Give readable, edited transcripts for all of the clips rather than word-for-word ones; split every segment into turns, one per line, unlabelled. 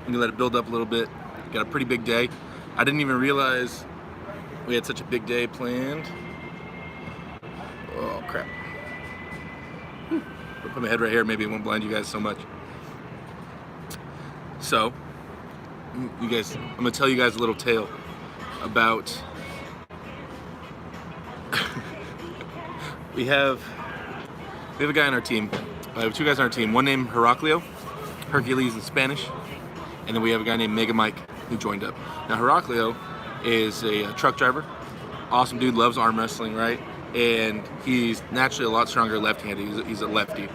I'm gonna let it build up a little bit. Got a pretty big day. I didn't even realize we had such a big day planned. Oh crap. I'll put my head right here, maybe it won't blind you guys so much. So, you guys, I'm gonna tell you guys a little tale about we have a guy on our team. I have two guys on our team. One named Heraclio, Hercules in Spanish, and then we have a guy named Mega Mike who joined up. Now Heraclio is a truck driver, awesome dude, loves arm wrestling, right? And he's naturally a lot stronger left-handed. He's a lefty.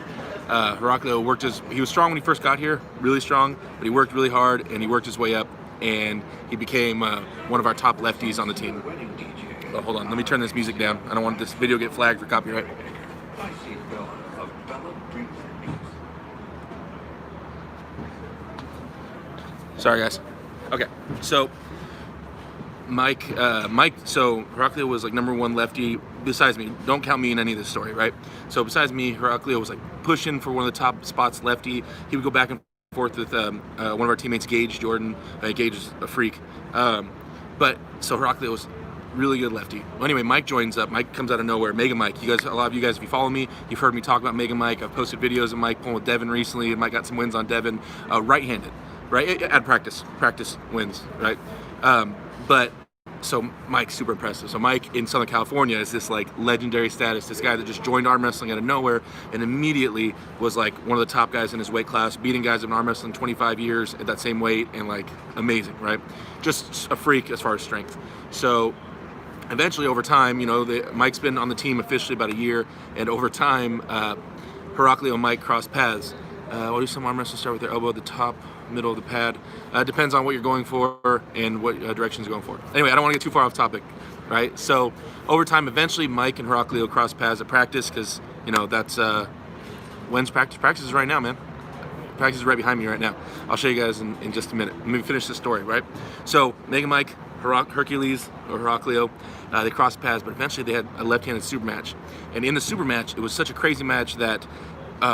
Heraclio he was strong when he first got here, really strong, but he worked really hard and he worked his way up, and he became one of our top lefties on the team. Oh, hold on, let me turn this music down. I don't want this video to get flagged for copyright. Sorry guys. Okay, so so Heraclio was like #1 lefty besides me. Don't count me in any of this story, right? So besides me, Heraclio was like pushing for one of the top spots lefty. He would go back and forth with one of our teammates, Gage Jordan. Gage is a freak. But so Heraclio was really good lefty. Well, anyway, Mike joins up. Mike comes out of nowhere. Mega Mike. You guys, a lot of you guys, if you follow me, you've heard me talk about Mega Mike. I've posted videos of Mike pulling with Devin recently, and Mike got some wins on Devin. Right-handed, right? At practice wins, right? But so Mike's super impressive. So Mike in Southern California is this like legendary status. This guy that just joined arm wrestling out of nowhere and immediately was like one of the top guys in his weight class, beating guys in arm wrestling 25 years at that same weight, and like amazing, right? Just a freak as far as strength. So eventually over time, you know, Mike's been on the team officially about a year, and over time, Heraclio and Mike cross paths. We'll do some arm wrestling, start with their elbow at the top, middle of the pad. Depends on what you're going for and what directions you're going for. Anyway, I don't want to get too far off topic, right? So over time, eventually Mike and Heraclio cross paths at practice, because, you know, that's, when's practice? Practice is right now, man. Practice is right behind me right now. I'll show you guys in just a minute. Let me finish the story, right? So Mega Mike, Hercules, or Heraclio, they crossed paths, but eventually they had a left-handed super match. And in the super match, it was such a crazy match that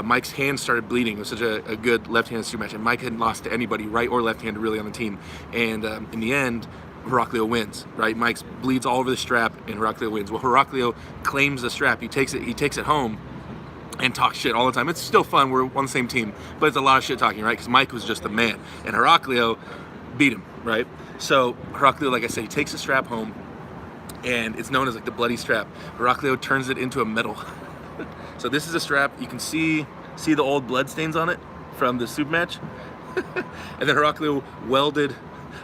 Mike's hand started bleeding. It was such a good left-handed super match, and Mike hadn't lost to anybody, right or left-handed, really, on the team. And in the end, Heraclio wins, right? Mike bleeds all over the strap, and Heraclio wins. Well, Heraclio claims the strap. He takes it home and talks shit all the time. It's still fun. We're on the same team, but it's a lot of shit talking, right? Because Mike was just the man, and Heraclio beat him, right? So Heraclio, like I said, he takes the strap home, and it's known as like the bloody strap. Heraclio turns it into a medal. So this is a strap. You can see the old blood stains on it from the super match. And then Heraclio welded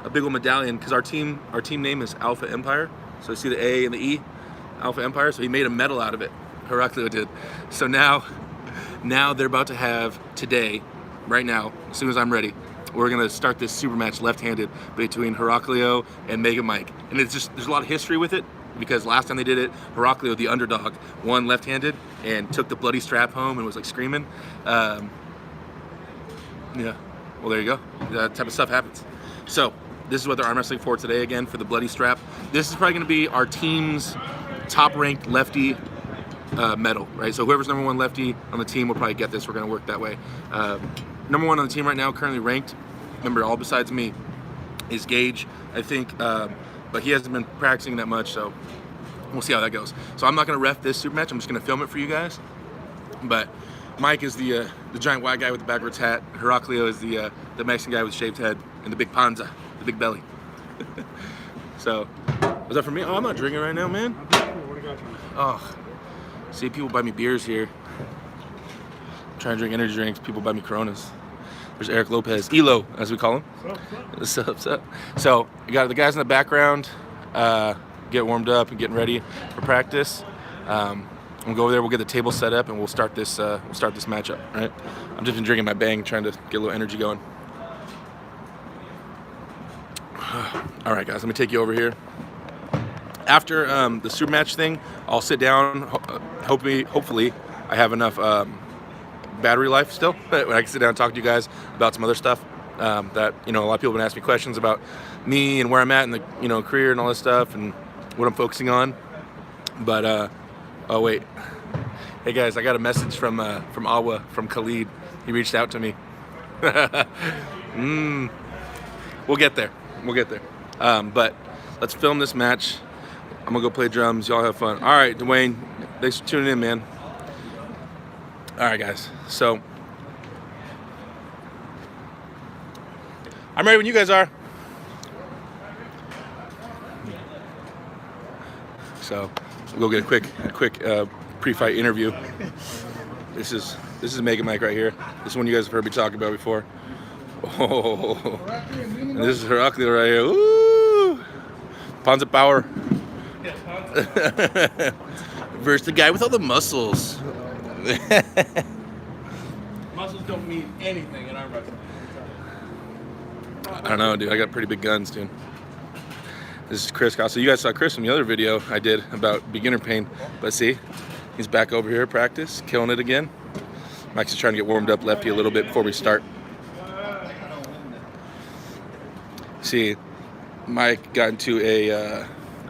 a big old medallion, because our team name is Alpha Empire. So you see the A and the E, Alpha Empire. So he made a medal out of it. Heraclio did. So now they're about to have today, right now, as soon as I'm ready, we're gonna start this super match left-handed between Heraclio and Mega Mike. And it's just, there's a lot of history with it, because last time they did it, Heraclio, the underdog, won left-handed and took the bloody strap home and was like screaming. Yeah, well, there you go. That type of stuff happens. So this is what they're arm wrestling for today again, for the bloody strap. This is probably gonna be our team's top-ranked lefty medal, right? So whoever's #1 lefty on the team will probably get this. We're gonna work that way. #1 on the team right now, currently ranked, remember, all besides me, is Gage, I think, but he hasn't been practicing that much, so we'll see how that goes. So I'm not gonna ref this super match, I'm just gonna film it for you guys. But Mike is the giant white guy with the backwards hat. Heraclio is the Mexican guy with shaved head and the big panza, the big belly. So, was that for me? Oh, I'm not drinking right now, man. Oh, see, people buy me beers here. I'm trying to drink energy drinks, people buy me Coronas. There's Eric Lopez, ELO, as we call him. What's up, what's up? So, you got the guys in the background, get warmed up and getting ready for practice. We'll go over there, we'll get the table set up, and we'll start this matchup, right? I'm just been drinking my Bang, trying to get a little energy going. All right, guys, let me take you over here. After the super match thing, I'll sit down. Hopefully, I have enough battery life still, when I can sit down and talk to you guys about some other stuff that, you know, a lot of people have been asking me questions about me and where I'm at in the, you know, career and all this stuff and what I'm focusing on. But oh wait, hey guys, I got a message from Awa, from Khalid. He reached out to me. We'll get there. We'll get there. But let's film this match. I'm gonna go play drums. Y'all have fun. All right, Dwayne. Thanks for tuning in, man. All right, guys. So I'm ready when you guys are. So we'll get a quick pre-fight interview. This is Mega Mike right here. This is one you guys have heard me talk about before. Oh, and this is Heraclio right here. Ooh, Ponza Power versus the guy with all the muscles.
Muscles don't mean anything in arm wrestling.
I don't know, dude. I got pretty big guns, dude. This is Chris. So you guys saw Chris from the other video I did about beginner pain. But see, he's back over here at practice, killing it again. Mike's just trying to get warmed up lefty a little bit before we start. See, Mike got into a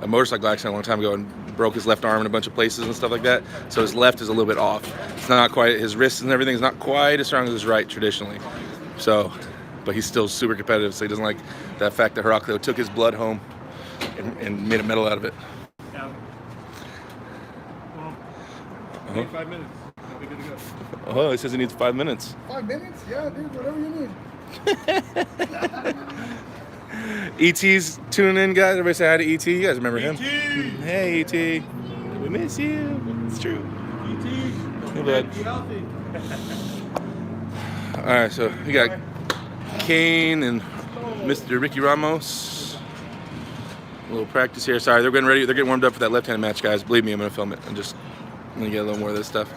motorcycle accident a long time ago and broke his left arm in a bunch of places and stuff like that. So his left is a little bit off. It's not quite, his wrists and everything is not quite as strong as his right traditionally. So, but he's still super competitive, so he doesn't like that fact that Heraclio took his blood home and made a medal out of it.
Yeah. Well, 5 minutes. I'll be good to go.
Oh, he says he needs 5 minutes.
5 minutes? Yeah, dude, whatever you need.
ET's tuning in, guys. Everybody say hi to ET. You guys remember him?
ET!
Hey, ET. We miss you. It's true.
ET!
Hey, bud.
Be healthy.
All right, so we got Kane and Mr. Ricky Ramos. A little practice here. Sorry, they're getting ready. They're getting warmed up for that left-handed match, guys. Believe me, I'm gonna film it. I'm gonna get a little more of this stuff.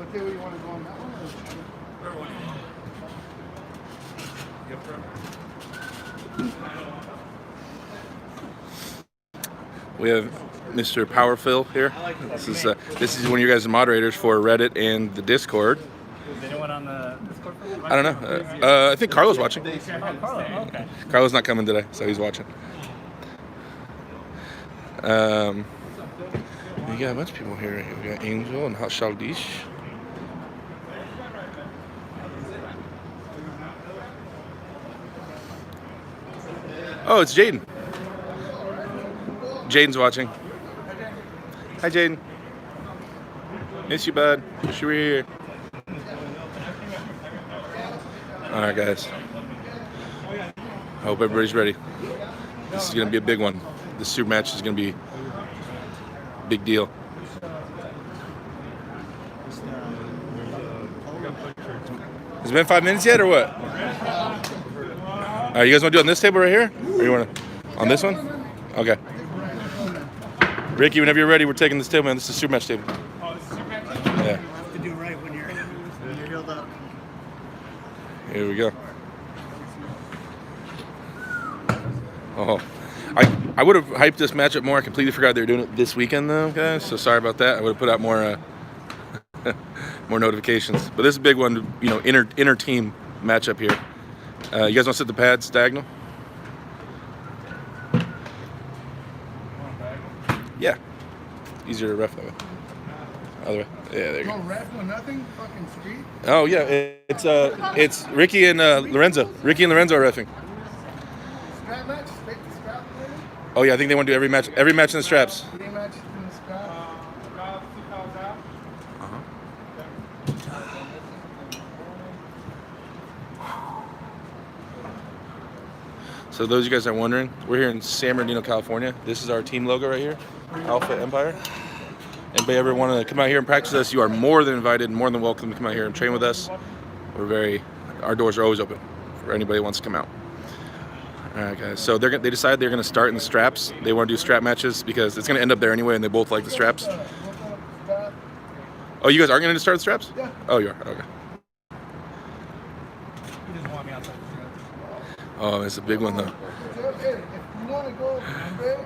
Okay, where you want to go on that one?
We have Mr. Powerfill here. This is one of your guys' moderators for Reddit and the Discord.
Is anyone on the Discord?
I don't know. I think Carlo's watching.
Oh, Carlo. Okay.
Carlo's not coming today, so he's watching. We got a bunch of people here. We got Angel and Hot Shaldish. Oh, it's Jaden. Jaden's watching. Hi, Jaden. Miss you, bud. Wish you were here. All right, guys. I hope everybody's ready. This is going to be a big one. This super match is going to be a big deal. Has it been 5 minutes yet, or what? You guys want to do it on this table right here? Or you want to on this one? Okay. Ricky, whenever you're ready, we're taking this table, man. This is a super match table.
Oh, this is super match?
Yeah.
You have to do right when you're healed up.
Here we go. Oh, I would have hyped this matchup more. I completely forgot they were doing it this weekend, though, guys. So sorry about that. I would have put out more more notifications. But this is a big one, you know, inter team matchup here. You guys want to set the pads diagonal? Yeah. Easier to ref that way. Other way. Yeah, there you
No
go.
ref, no nothing? Fucking street?
Oh yeah, it's Ricky and Lorenzo. Ricky and Lorenzo are reffing.
Scrap match? Straight to scrap?
Oh yeah, I think they want to do every match in the straps.
Three matches in the scrap?
So those of you guys that are wondering, we're here in San Bernardino, California. This is our team logo right here, Alpha Empire. Anybody ever want to come out here and practice with us, you are more than invited, more than welcome to come out here and train with us. Our doors are always open for anybody who wants to come out. All right, guys. So they decided they're going to start in the straps. They want to do strap matches because it's going to end up there anyway, and they both like the straps. Oh, you guys are going to start the straps?
Yeah.
Oh, you are. Okay.
He doesn't want me outside.
Oh, it's a big one though.
Hey, if you want to go straight,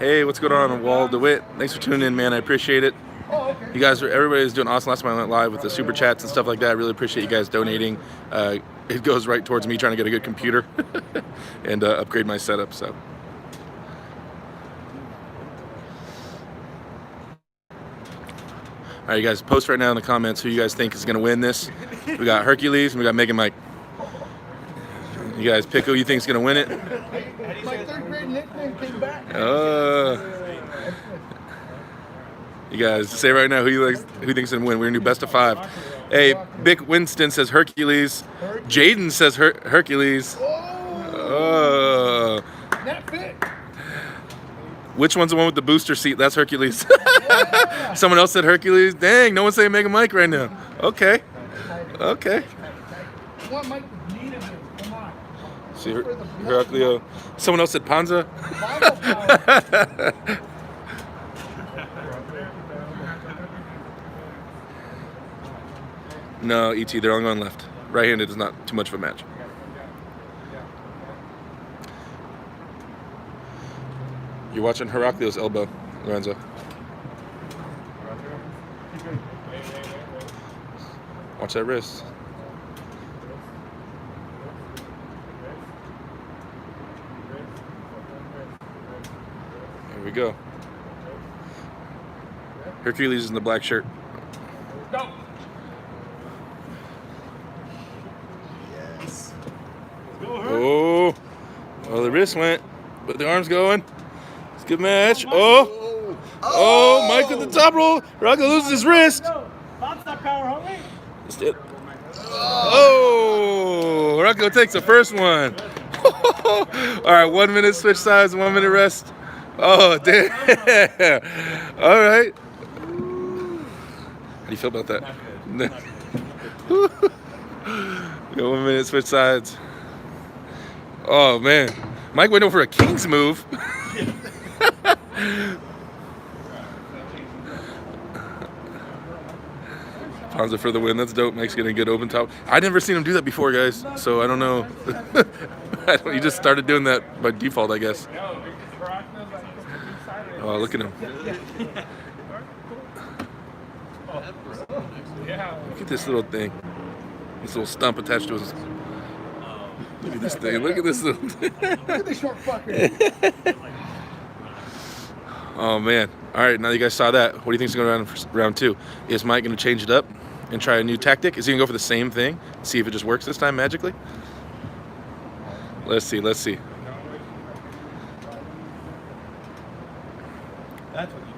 Hey, what's going on, Wall DeWitt? Thanks for tuning in, man. I appreciate it.
oh, okay.
You guys, everybody's doing awesome. Last time I went live with the super chats and stuff like that. I really appreciate you guys donating. It goes right towards me trying to get a good computer and upgrade my setup. So, all right, you guys, post right now in the comments who you guys think is going to win this. We got Hercules and we got Megan Mike. You guys pick who you think is going to win it.
My third grade nickname came back.
You guys say right now who thinks is going to win. We're going to do best of 5. Hey, Vic Winston says Hercules. Jaden says Hercules. Oh.
That fit.
Which one's the one with the booster seat? That's Hercules. Someone else said Hercules. Dang, no one's saying Megan Mike right now. Okay.
What Mike needed him. Come on.
See, Heraclio. Someone else said Panza.
Bible power.
No, ET, they're only going left. Right-handed is not too much of a match. You're watching Heraclio's elbow, Lorenzo. Watch that wrist. Here we go. Hercules is in the black shirt.
Go.
Oh, well, the wrist went, but the arm's going. It's a good match. Oh, Mike with the top roll. Rocco loses his wrist.
Bounce that power, homie.
Oh, Rocco takes the first one. All right, 1 minute switch sides, 1 minute rest. Oh, damn. All right. How do you feel about that? Go 1 minute switch sides. Oh, man. Mike went over a king's move. Panza for the win. That's dope. Mike's getting a good open top. I never seen him do that before, guys. So I don't know. He just started doing that by default, I guess. Oh, look at him. Look at this little thing. This little stump attached to his... Look at this thing. Look at this little thing.
Look at this short fucker.
Oh, man. All right, now you guys saw that. What do you think is going on for round 2? Is Mike going to change it up and try a new tactic? Is he going to go for the same thing? See if it just works this time magically? Let's see.
That's what you did.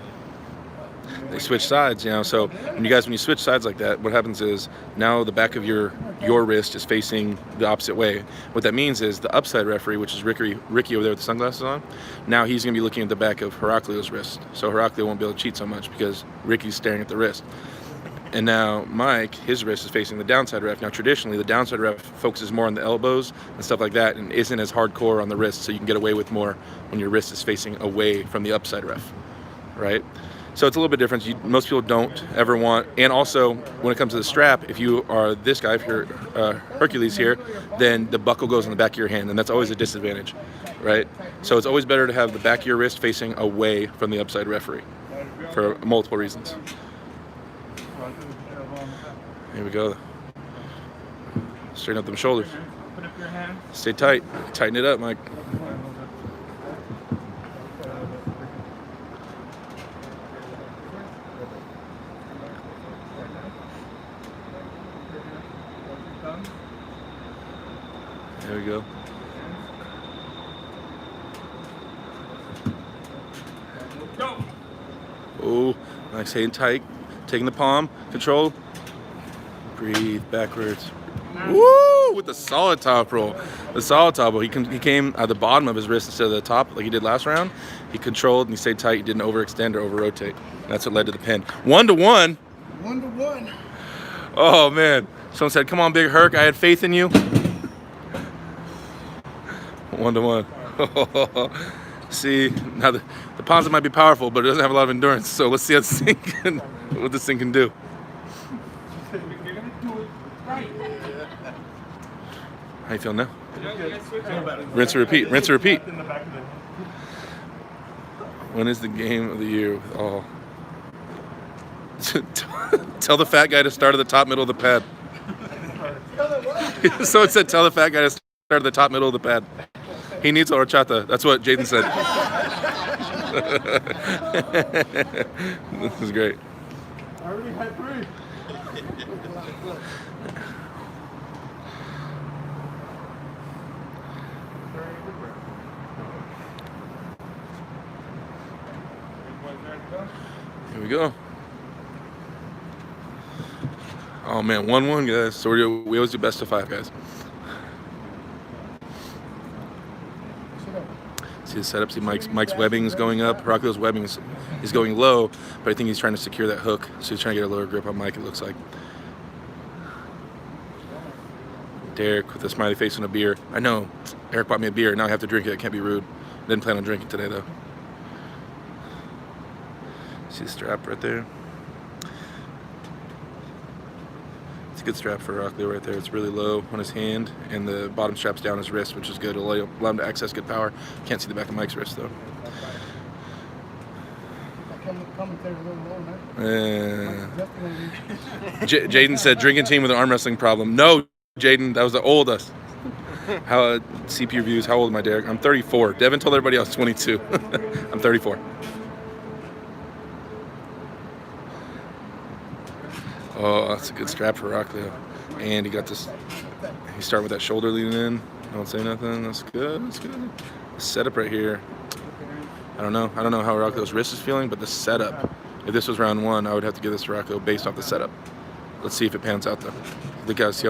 They switch sides, so when you switch sides like that, what happens is now the back of your wrist is facing the opposite way. What that means is the upside referee, which is Ricky over there with the sunglasses on, now he's going to be looking at the back of Heraclio's wrist. So Heraclio won't be able to cheat so much because Ricky's staring at the wrist. And now Mike, his wrist is facing the downside ref. Now traditionally, the downside ref focuses more on the elbows and stuff like that and isn't as hardcore on the wrist, so you can get away with more when your wrist is facing away from the upside ref, right? So it's a little bit different. Most people don't ever want, and also when it comes to the strap, if you are this guy, if you're Hercules here, then the buckle goes in the back of your hand, and that's always a disadvantage, right? So it's always better to have the back of your wrist facing away from the upside referee for multiple reasons. Here we go. Straighten up them shoulders.
Put up your hand.
Stay tight. Tighten it up, Mike. There we go.
Go.
Oh, nice, hand tight. Taking the palm, control. Breathe backwards. Woo! With the solid top roll. The solid top roll. He came at the bottom of his wrist instead of the top like he did last round. He controlled and he stayed tight. He didn't overextend or over-rotate. That's what led to the pin. 1-1.
1-1.
Oh, man. Someone said, come on, Big Herc. I had faith in you. 1-1. See, now the Panza might be powerful, but it doesn't have a lot of endurance. So let's see what this thing can do. How you feel now? Rinse and repeat. Rinse and repeat. When is the game of the year with all? Tell the fat guy to start at the top, middle of the pad. Someone said, tell the fat guy to start at the top, middle of the pad. He needs horchata. That's what Jaden said. This is great.
I already had 3.
Look.
Here we go. Oh man, 1-1, guys. So we always do best of 5, guys. See the setup. See Mike's webbing is going up. Heracleo's webbing is going low, but I think he's trying to secure that hook. So he's trying to get a lower grip on Mike. It looks like. Derek with a smiley face and a beer. I know. Eric bought me a beer. Now I have to drink it. I can't be rude. Didn't plan on drinking today though. See the strap right there? It's a good strap for Heracleo right there. It's really low on his hand, and the bottom strap's down his wrist, which is good. It'll allow him to access good power. Can't see the back of Mike's wrist though. Jaden said drinking team with an arm wrestling problem. No, Jaden, that was the old us. How CPU views? How old am I, Derek? I'm 34. Devin told everybody else 22. I'm 34. Oh, that's a good strap for Heracleo. And he got this. He started with that shoulder leaning in. Don't say nothing. That's good. That's good. The setup right here. I don't know how Heracleo's wrist is feeling, but the setup. If this was round 1, I would have to give this to Heracleo based off the setup. Let's see if it pans out though. You guys see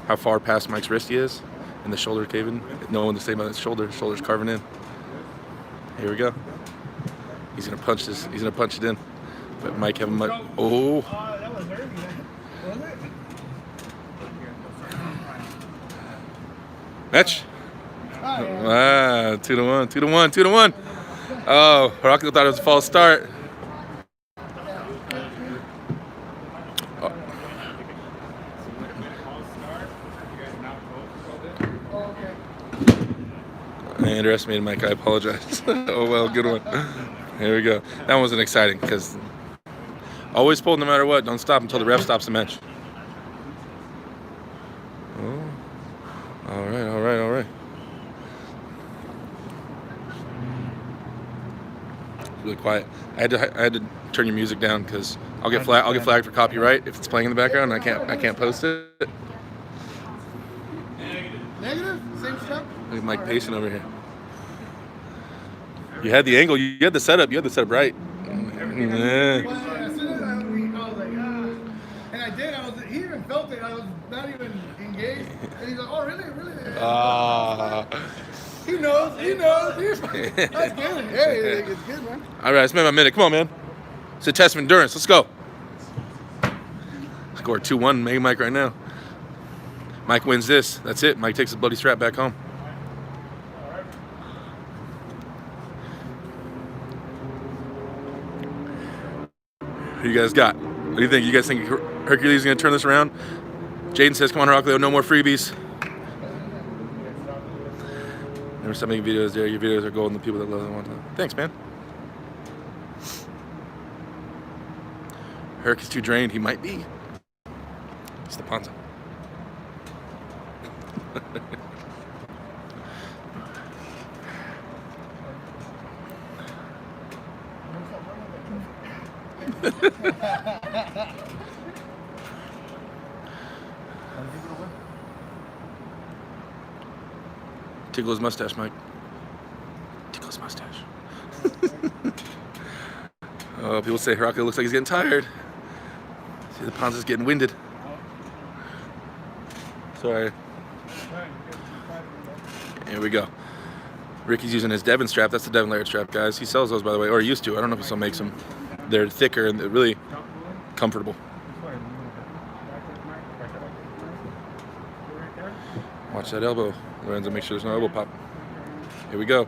how far past Mike's wrist he is, and the shoulder caving. No one to say about his shoulder. Shoulder's carving in. Here we go. He's gonna punch this. He's gonna punch it in. But Mike having much. Oh.
That was early, was it?
Match. Ah, 2-1, 2-1, 2-1. Oh, Heracleo thought it was a false start. Oh. I underestimated Mike. I apologize. Oh well, good one. Here we go. That one wasn't exciting because always pull no matter what. Don't stop until the ref stops the match. Oh. All right, all right, all right. It's really quiet. I had to turn your music down because I'll get flagged for copyright if it's playing in the background. And I can't post it.
Negative? Same stuff?
Look at Mike pacing over here. You had the angle. You had the setup. You had the setup right. Yeah.
Well, as soon as I was like, and I did. He even felt it. I was not even engaged. And he's like, oh, really? Really? He knows. That's good. Hey, it's good, man.
All right, I spent my minute. Come on, man. It's a test of endurance. Let's go. Score 2-1, Mega Mike right now. Mike wins this. That's it. Mike takes his bloody strap back home. Who you guys got? What do you think? You guys think Hercules is going to turn this around? Jaden says, come on, Heracleo, no more freebies. Never stop making videos there. Your videos are golden. The people that love them want to. Thanks, man. Herc is too drained. He might be. It's the Ponza. Tickle his mustache, Mike. Tickle his mustache. Oh, people say Heracleo looks like he's getting tired. See, the Ponza's getting winded. Sorry. Here we go. Ricky's using his Devon strap. That's the Devon layered strap, guys. He sells those, by the way, or he used to. I don't know if he still makes them. They're thicker and they're really comfortable. Watch that elbow, Lorenzo. Make sure there's no elbow pop. Here we go.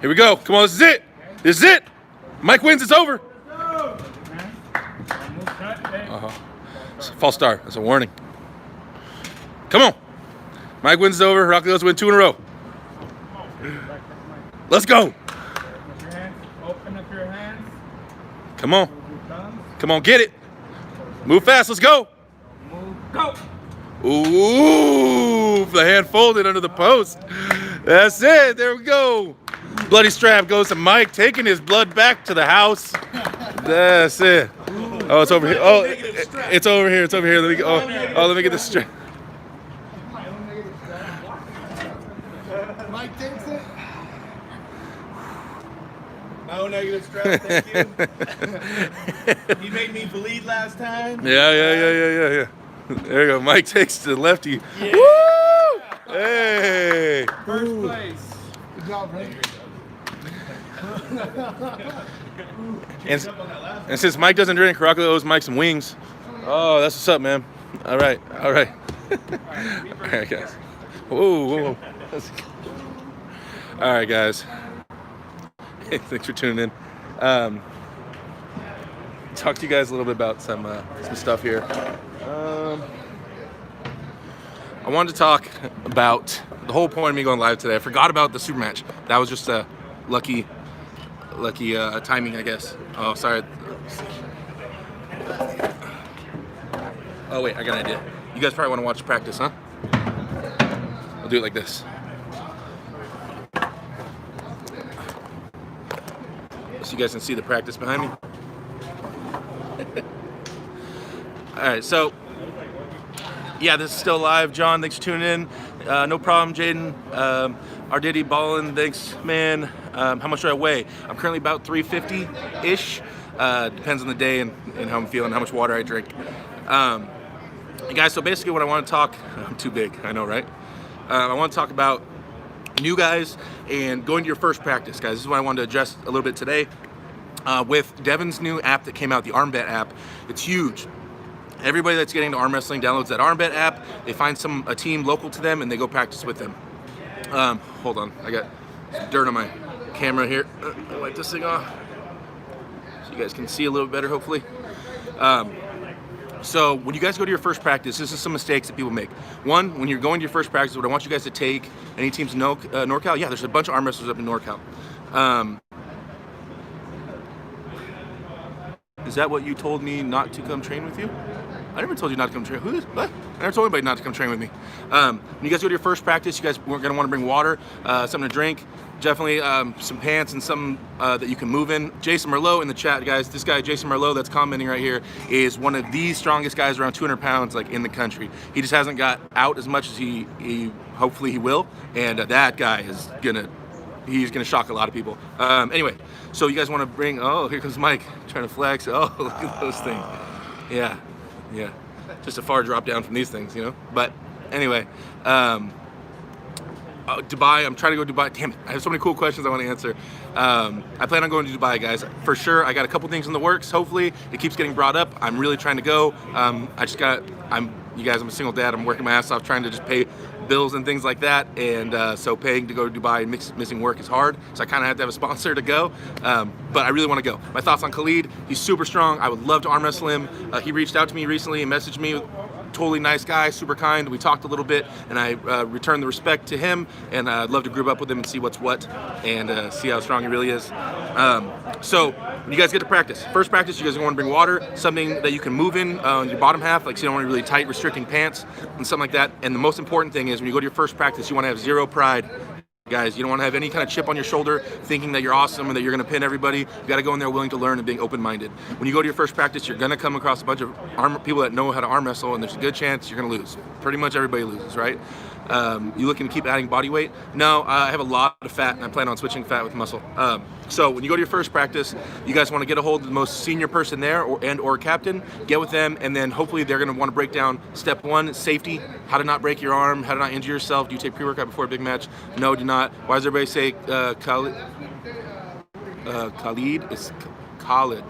Here we go. Come on, this is it. This is it. Mike wins. It's over. False start. That's a warning. Come on. Mike wins. It's over. Heracleo's win 2 in a row. Let's go.
Open up your hands.
Come on. Come on, get it. Move fast. Let's go.
Move. Go.
Ooh, the hand folded under the post. That's it. There we go. Bloody strap goes to Mike, taking his blood back to the house. That's it. Oh, it's over here. Oh, it's over here. It's over here. Let me get. Oh, let me get this straight.
Mike takes it.
No negative strap, thank you. He made me bleed last time.
Yeah. There you go. Mike takes the lefty. Yeah. Woo! Hey.
First place.
Good job, Ray.
And since Mike doesn't drink, Heraclio owes Mike some wings. Oh, that's what's up, man. All right. All right, guys. Whoa. All right, guys. Hey, thanks for tuning in. Talk to you guys a little bit about some stuff here. I wanted to talk about the whole point of me going live today. I forgot about the super match. That was just a lucky timing, I guess. Oh, sorry. Oh wait, I got an idea. You guys probably want to watch practice, huh? I'll do it like this. So you guys can see the practice behind me. All right, so yeah, this is still live. John, thanks for tuning in. No problem, Jaden. Arditi Ballin, thanks, man. How much do I weigh? I'm currently about 350-ish. Depends on the day and how I'm feeling, how much water I drink. Guys, so basically what I want to talk, I'm too big, I know, right? I want to talk about new guys and going to your first practice, guys. This is what I wanted to address a little bit today. With Devin's new app that came out, the ArmBet app, it's huge. Everybody that's getting into arm wrestling downloads that ArmBet app. They find a team local to them and they go practice with them. Hold on, I got some dirt on my camera here. I'll wipe this thing off so you guys can see a little better, hopefully. So when you guys go to your first practice, this is some mistakes that people make. One, when you're going to your first practice, what I want you guys to take, any teams in NorCal? Yeah, there's a bunch of arm wrestlers up in NorCal. Is that what you told me not to come train with you? I never told you not to come train. What? I never told anybody not to come train with me. When you guys go to your first practice, you guys are going to want to bring water, something to drink, definitely some pants and some that you can move in. Jason Merlot in the chat, guys. This guy, Jason Merlot, that's commenting right here, is one of the strongest guys, around 200 pounds, like in the country. He just hasn't got out as much as he hopefully he will, and that guy is he's gonna shock a lot of people. Anyway, so you guys want to bring? Oh, here comes Mike trying to flex. Oh, look at those things. Yeah. Just a far drop down from these things, you know. But anyway, Dubai. I'm trying to go to Dubai. Damn it! I have so many cool questions I want to answer. I plan on going to Dubai, guys, for sure. I got a couple things in the works. Hopefully, it keeps getting brought up. I'm really trying to go. I'm a single dad. I'm working my ass off trying to just pay bills and things like that, and so paying to go to Dubai and missing work is hard, so I kind of have to have a sponsor to go, but I really want to go. My thoughts on Khalid: he's super strong. I would love to arm wrestle him. He reached out to me recently and messaged me. Totally nice guy, super kind. We talked a little bit, and I returned the respect to him, and I'd love to group up with him and see what's what, and see how strong he really is. So when you guys get to practice, first practice, you guys are going to bring water, something that you can move in your bottom half, like so you don't want really tight restricting pants and something like that. And the most important thing is when you go to your first practice, you want to have zero pride. Guys, you don't want to have any kind of chip on your shoulder thinking that you're awesome and that you're going to pin everybody. You got to go in there willing to learn and being open-minded. When you go to your first practice, you're going to come across a bunch of people that know how to arm wrestle, and there's a good chance you're going to lose. Pretty much everybody loses, right? You looking to keep adding body weight? No, I have a lot of fat, and I plan on switching fat with muscle. So when you go to your first practice, you guys want to get a hold of the most senior person there or captain, get with them, and then hopefully they're going to want to break down step one, safety, how to not break your arm, how to not injure yourself. Do you take pre-workout before a big match? No, do not. Why does everybody say Khalid? It's Khalid.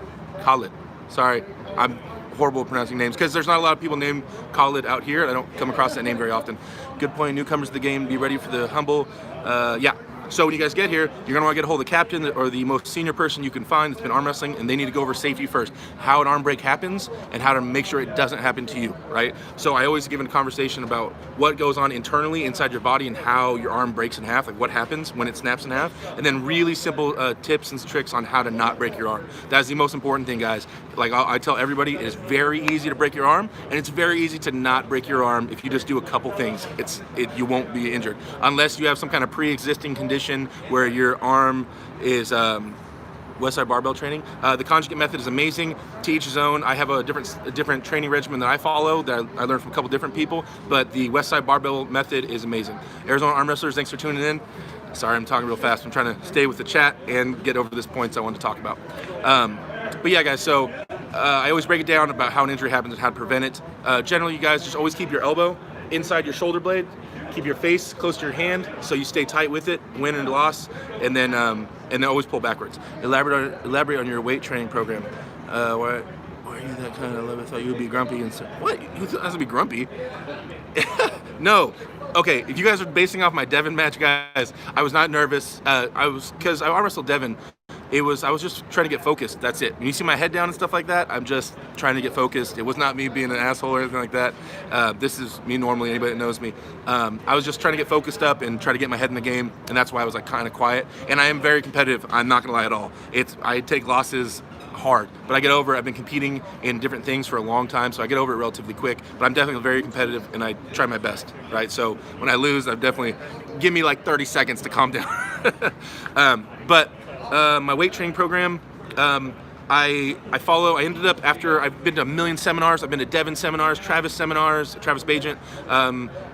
Sorry, I'm horrible at pronouncing names because there's not a lot of people named Khalid out here. I don't come across that name very often. Good point. Newcomers to the game, be ready for the humble. Yeah. So when you guys get here, you're gonna want to get a hold of the captain or the most senior person you can find that's been arm wrestling, and they need to go over safety first, how an arm break happens and how to make sure it doesn't happen to you, right? So I always give a conversation about what goes on internally inside your body and how your arm breaks in half, like what happens when it snaps in half, and then really simple tips and tricks on how to not break your arm. That's the most important thing, guys. Like I tell everybody, it is very easy to break your arm, and it's very easy to not break your arm if you just do a couple things. You won't be injured unless you have some kind of pre-existing condition where your arm is Westside Barbell Training. The conjugate method is amazing. To each his own. I have a different training regimen that I follow that I learned from a couple different people, but the Westside Barbell method is amazing. Arizona Arm Wrestlers, thanks for tuning in. Sorry, I'm talking real fast. I'm trying to stay with the chat and get over this points I wanted to talk about. But yeah, guys, so I always break it down about how an injury happens and how to prevent it. Generally, you guys just always keep your elbow inside your shoulder blade. Keep your face close to your hand so you stay tight with it, win and loss, and then always pull backwards. Elaborate on your weight training program. Why are you that kind of love? I thought you would be grumpy and stuff. What? Who has to be grumpy? No. Okay, if you guys are basing off my Devin match, guys, I was not nervous. Because I arm wrestled Devin. I was just trying to get focused. That's it. When you see my head down and stuff like that, I'm just trying to get focused. It was not me being an asshole or anything like that. This is me normally, anybody that knows me. I was just trying to get focused up and try to get my head in the game, and that's why I was like kind of quiet. And I am very competitive. I'm not gonna lie at all. I take losses hard, but I get over it. I've been competing in different things for a long time, so I get over it relatively quick, but I'm definitely very competitive and I try my best, right? So when I lose, I definitely give me like 30 seconds to calm down. But my weight training program, I ended up, after I've been to a million seminars, I've been to Devin seminars, Travis Bajent,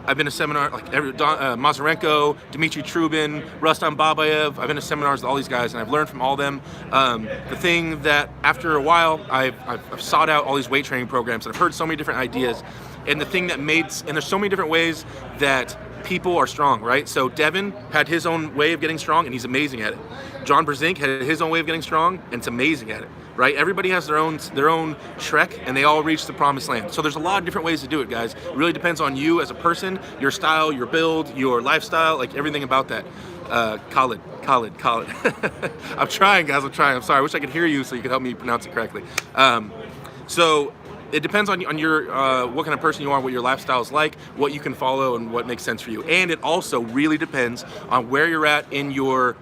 I've been to seminar like Mazarenko, Dmitry Trubin, Rustam Babayev. I've been to seminars with all these guys and I've learned from all of them. The thing that after a while, I've sought out all these weight training programs and I've heard so many different ideas. And the thing that and there's so many different ways that people are strong, right? So Devin had his own way of getting strong and he's amazing at it. John Brzezinski had his own way of getting strong and it's amazing at it, right? Everybody has their own Shrek and they all reach the promised land. So there's a lot of different ways to do it, guys. It really depends on you as a person, your style, your build, your lifestyle, like everything about that. Khalid. I'm trying, guys, I'm sorry, I wish I could hear you so you could help me pronounce it correctly. So it depends on your what kind of person you are, what your lifestyle is like, what you can follow, and what makes sense for you. And it also really depends on where you're at in your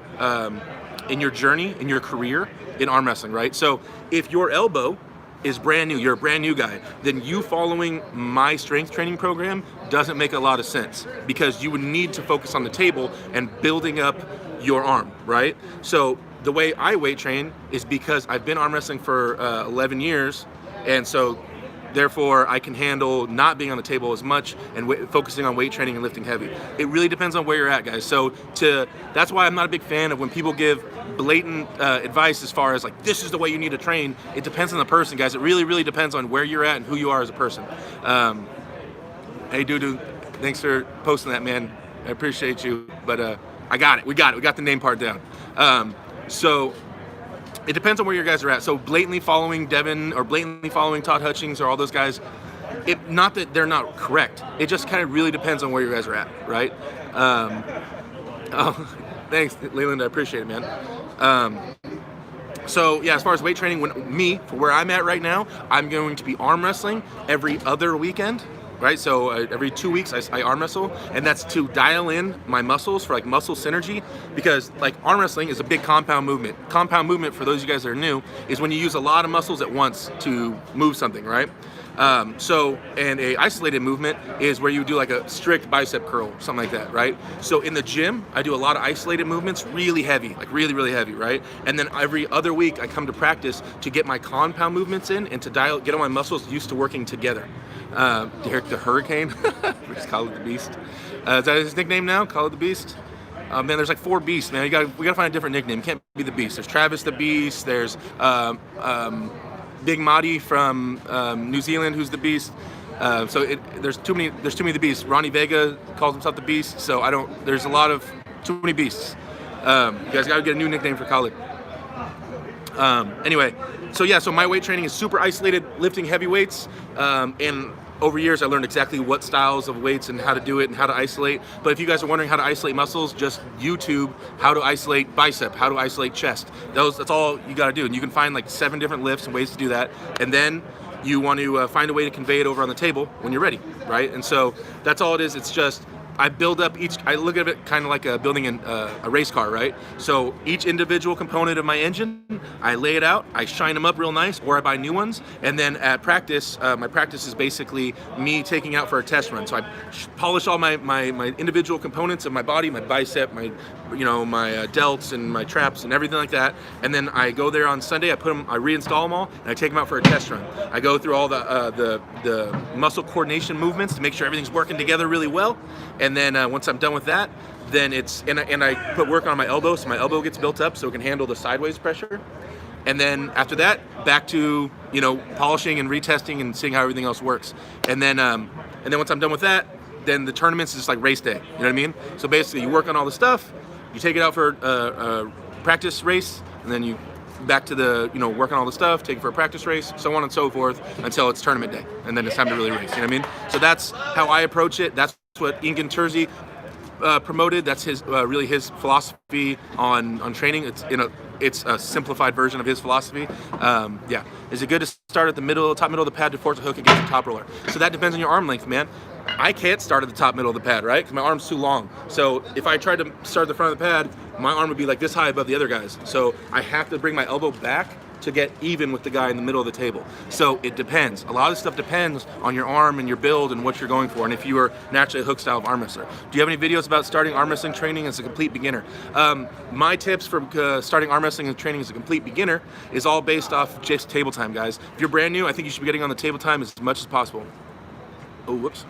journey, in your career in arm wrestling, right? So if your elbow is brand new, you're a brand new guy, then you following my strength training program doesn't make a lot of sense because you would need to focus on the table and building up your arm, right? So the way I weight train is because I've been arm wrestling for 11 years, and so therefore, I can handle not being on the table as much and focusing on weight training and lifting heavy. It really depends on where you're at, guys. So that's why I'm not a big fan of when people give blatant advice as far as like, this is the way you need to train. It depends on the person, guys. It really, really depends on where you're at and who you are as a person. Hey, Dudu, thanks for posting that, man. I appreciate you. But I got it. We got the name part down. So it depends on where you guys are at. So blatantly following Devin or blatantly following Todd Hutchings or all those guys, not that they're not correct. It just kind of really depends on where you guys are at, right? Oh, thanks, Leland. I appreciate it, man. So yeah, as far as weight training, for where I'm at right now, I'm going to be arm wrestling every other weekend. Right, so every 2 weeks I arm wrestle, and that's to dial in my muscles for like muscle synergy, because like arm wrestling is a big compound movement. Compound movement, for those of you guys that are new, is when you use a lot of muscles at once to move something, right? And a isolated movement is where you do like a strict bicep curl, something like that, right? So in the gym, I do a lot of isolated movements, really heavy, like really, really heavy, right? And then every other week I come to practice to get my compound movements in and to get all my muscles used to working together. Derek the Hurricane, we just call it the Beast. Is that his nickname now? Call it the Beast? Man, there's like 4 beasts, man. We gotta find a different nickname. It can't be the Beast. There's Travis the Beast. There's Big Marty from New Zealand, who's the Beast. There's too many of the beasts. Ronnie Vega calls himself the Beast. So there's too many beasts. You guys gotta get a new nickname for Khalid. Anyway, so my weight training is super isolated, lifting heavy weights, and over years I learned exactly what styles of weights and how to do it and how to isolate. But if you guys are wondering how to isolate muscles, just YouTube how to isolate bicep, how to isolate chest. That's all you gotta do. And you can find like 7 different lifts and ways to do that. And then you want to find a way to convey it over on the table when you're ready, right? And so that's all it is. It's just I build up each. I look at it kind of like building a race car, right? So each individual component of my engine, I lay it out, I shine them up real nice, or I buy new ones. And then at practice, my practice is basically me taking out for a test run. So I polish all my individual components of my body, my bicep, my delts and my traps and everything like that. And then I go there on Sunday. I reinstall them all, and I take them out for a test run. I go through all the muscle coordination movements to make sure everything's working together really well. And then once I'm done with that, then I put work on my elbow, so my elbow gets built up so it can handle the sideways pressure. And then after that, back to polishing and retesting and seeing how everything else works. And then once I'm done with that, then the tournaments is just like race day. You know what I mean? So basically, you work on all the stuff, you take it out for a practice race, and then you back to the work on all the stuff, take it for a practice race, so on and so forth until it's tournament day, and then it's time to really race. You know what I mean? So that's how I approach it. That's what Ingen Terzi promoted. That's his philosophy on training. It's a simplified version of his philosophy. Is it good to start at the top middle of the pad to force a hook against the top roller? So that depends on your arm length, man. I can't start at the top middle of the pad, right? Because my arm's too long. So if I tried to start at the front of the pad, my arm would be like this high above the other guys. So I have to bring my elbow back to get even with the guy in the middle of the table. So it depends. A lot of stuff depends on your arm and your build and what you're going for, and if you are naturally a hook style of arm wrestler. Do you have any videos about starting arm wrestling training as a complete beginner? My tips for starting arm wrestling and training as a complete beginner is all based off just table time, guys. If you're brand new, I think you should be getting on the table time as much as possible. Oh, whoops.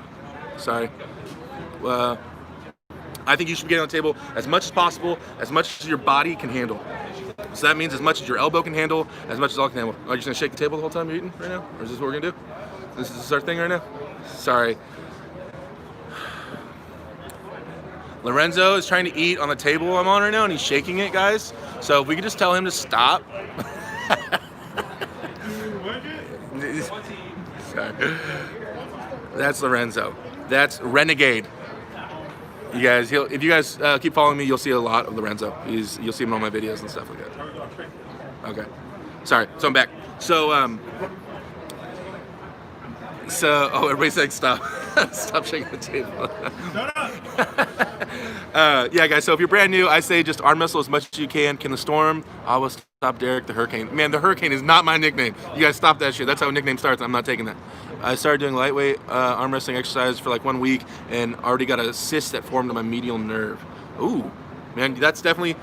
Sorry. I think you should be getting on the table as much as possible, as much as your body can handle. So that means as much as your elbow can handle, as much as all can handle. Are you just gonna shake the table the whole time you're eating right now? Or is this what we're gonna do? This is our thing right now? Sorry. Lorenzo is trying to eat on the table I'm on right now, and he's shaking it, guys. So if we could just tell him to stop. Sorry. That's Lorenzo. That's Renegade. You guys, if you guys keep following me, you'll see a lot of Lorenzo. You'll see him on my videos and stuff like that. Okay. Sorry. So I'm back. So everybody's like, stop. Stop shaking the table.
Shut up.
Yeah, guys, so if you're brand new, I say just arm wrestle as much as you can. Can the Storm always stop Derek the Hurricane? Man, the Hurricane is not my nickname. You guys stop that shit. That's how a nickname starts. I'm not taking that. I started doing lightweight arm wrestling exercises for like 1 week and already got a cyst that formed on my medial nerve. Ooh, man, that's definitely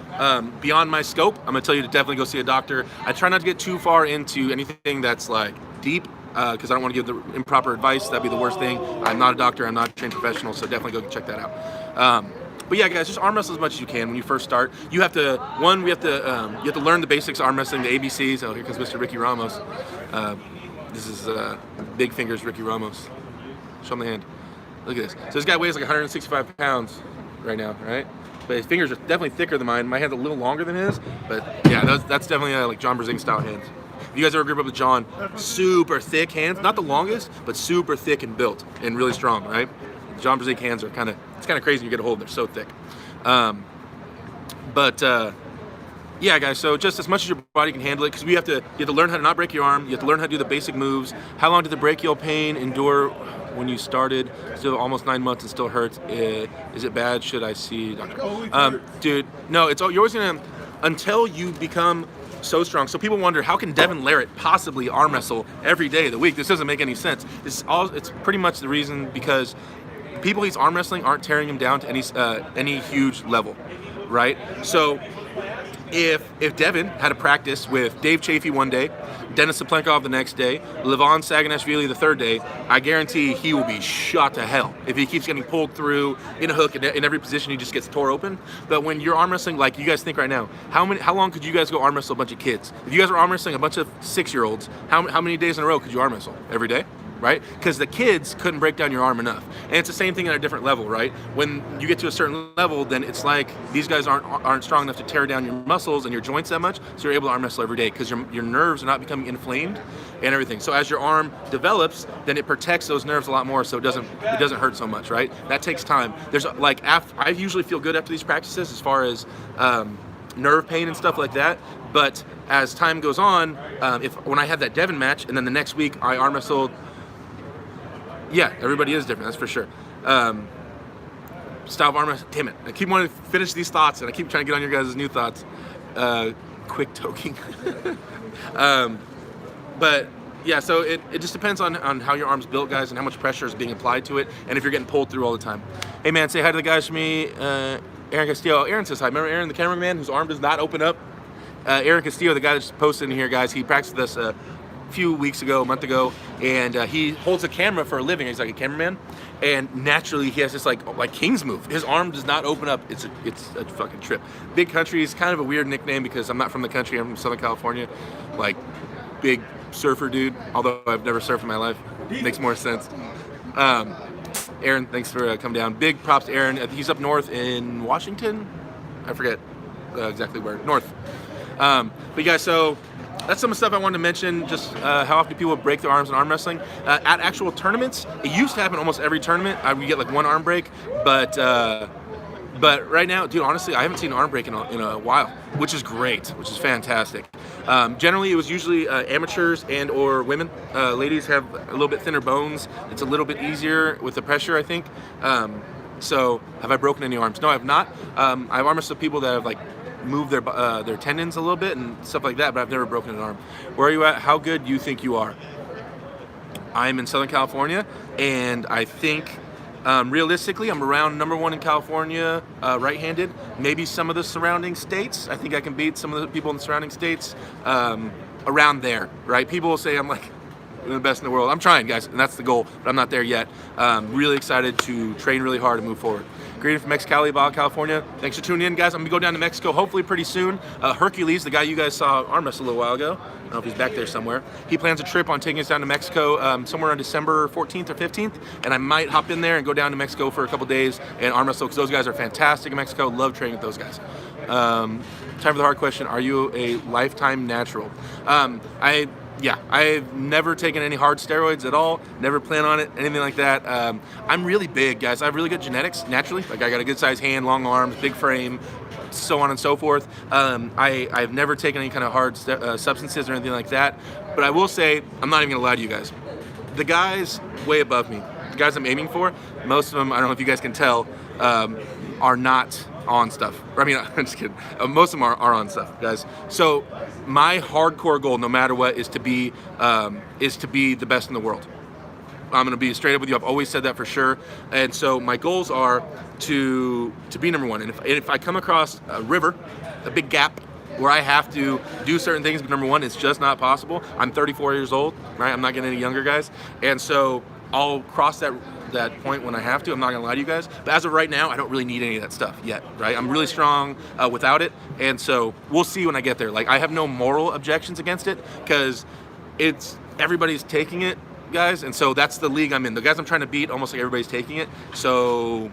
beyond my scope. I'm gonna tell you to definitely go see a doctor. I try not to get too far into anything that's like deep because I don't want to give the improper advice. That'd be the worst thing. I'm not a doctor. I'm not a trained professional, so definitely go check that out. But yeah, guys, just arm wrestle as much as you can when you first start. You have to learn the basics of arm wrestling, the ABCs. Oh, here comes Mr. Ricky Ramos. This is Big Fingers Ricky Ramos. Show him the hand. Look at this. So this guy weighs like 165 pounds right now, right? But his fingers are definitely thicker than mine. My hand's a little longer than his, but yeah, that's definitely like John Brazing style hands. If you guys ever grew up with John, super thick hands, not the longest, but super thick and built and really strong, right? John Brazing hands are it's kind of crazy when you get a hold of them. They're so thick. Yeah, guys, so just as much as your body can handle it, because you have to learn how to not break your arm. You have to learn how to do the basic moves. How long did the brachial pain endure when you started? Still almost 9 months and still hurts. Is it bad? Should I see a doctor? Dude, no, you're always gonna, until you become so strong. So people wonder, how can Devin Larratt possibly arm wrestle every day of the week? This doesn't make any sense. It's pretty much the reason because people he's arm wrestling aren't tearing him down to any huge level, right? So if Devin had a practice with Dave Chafee one day, Denis Saplenkov the next day, Levon Saganashvili the third day, I guarantee he will be shot to hell if he keeps getting pulled through in a hook in every position. He just gets tore open. But when you're arm wrestling, like you guys think right now, how long could you guys go arm wrestle a bunch of kids? If you guys were arm wrestling a bunch of 6-year-olds, how many days in a row could you arm wrestle? Every day? Right? Because the kids couldn't break down your arm enough. And it's the same thing at a different level, right? When you get to a certain level, then it's like these guys aren't strong enough to tear down your muscles and your joints that much, so you're able to arm wrestle every day because your nerves are not becoming inflamed and everything. So as your arm develops, then it protects those nerves a lot more, so it doesn't hurt so much, right? That takes time. There's like I usually feel good after these practices as far as nerve pain and stuff like that. But as time goes on, when I had that Devin match and then the next week I arm wrestled. Yeah, everybody is different, that's for sure. style of arm wrestling. Damn it! I keep wanting to finish these thoughts, and I keep trying to get on your guys' new thoughts. Quick toking. But yeah, so it just depends on how your arm's built, guys, and how much pressure is being applied to it, and if you're getting pulled through all the time. Hey man, say hi to the guys for me. Aaron Castillo. Aaron says hi. Remember Aaron, the cameraman whose arm does not open up? Aaron Castillo, the guy that just posted in here, guys. He practiced with us a month ago, and he holds a camera for a living. He's like a cameraman, and naturally he has this like King's move. His arm does not open up. It's a fucking trip. Big Country is kind of a weird nickname because I'm not from the country. I'm from Southern California. Like big surfer dude, although I've never surfed in my life. Makes more sense. Aaron, thanks for coming down. Big props to Aaron. He's up north in Washington. I forget exactly where. North. But you guys, so that's some of the stuff I wanted to mention. Just how often people break their arms in arm wrestling. At actual tournaments, it used to happen almost every tournament. We get like one arm break, but right now, dude, honestly, I haven't seen an arm break in a while, which is great, which is fantastic. Generally, it was usually amateurs and or women. Ladies have a little bit thinner bones. It's a little bit easier with the pressure, I think. So, have I broken any arms? No, I have not. I've arm wrestled people that have like moved their tendons a little bit and stuff like that, but I've never broken an arm. Where are you at? How good do you think you are? I'm in Southern California, and I think realistically, I'm around number 1 in California, right-handed. Maybe some of the surrounding states. I think I can beat some of the people in the surrounding states around there, right? People will say I'm like the best in the world. I'm trying, guys, and that's the goal, but I'm not there yet. Really excited to train really hard and move forward. Greeting from Mexicali, Baja California. Thanks for tuning in, guys. I'm gonna go down to Mexico hopefully pretty soon. Hercules, the guy you guys saw arm wrestle a little while ago, I don't know if he's back there somewhere. He plans a trip on taking us down to Mexico somewhere on December 14th or 15th, and I might hop in there and go down to Mexico for a couple days and arm wrestle, because those guys are fantastic in Mexico. Love training with those guys. Time for the hard question. Are you a lifetime natural? Yeah, I've never taken any hard steroids at all, never plan on it, anything like that. I'm really big, guys. I have really good genetics, naturally. Like, I got a good sized hand, long arms, big frame, so on and so forth. I've never taken any kind of hard substances or anything like that. But I will say, I'm not even gonna lie to you guys. The guys way above me, the guys I'm aiming for, most of them, I don't know if you guys can tell, are not on stuff. I mean, I'm just kidding. Most of them are on stuff, guys. So my hardcore goal, no matter what, is to be the best in the world. I'm gonna be straight up with you. I've always said that for sure. And so my goals are to be number 1. And if I come across a river, a big gap where I have to do certain things, but number 1, it's just not possible. I'm 34 years old, right? I'm not getting any younger, guys. And so I'll cross that point when I have to. I'm not gonna lie to you guys, but as of right now, I don't really need any of that stuff yet, right? I'm really strong without it, and so we'll see when I get there. Like, I have no moral objections against it, because everybody's taking it, guys, and so that's the league I'm in. The guys I'm trying to beat, almost like everybody's taking it, so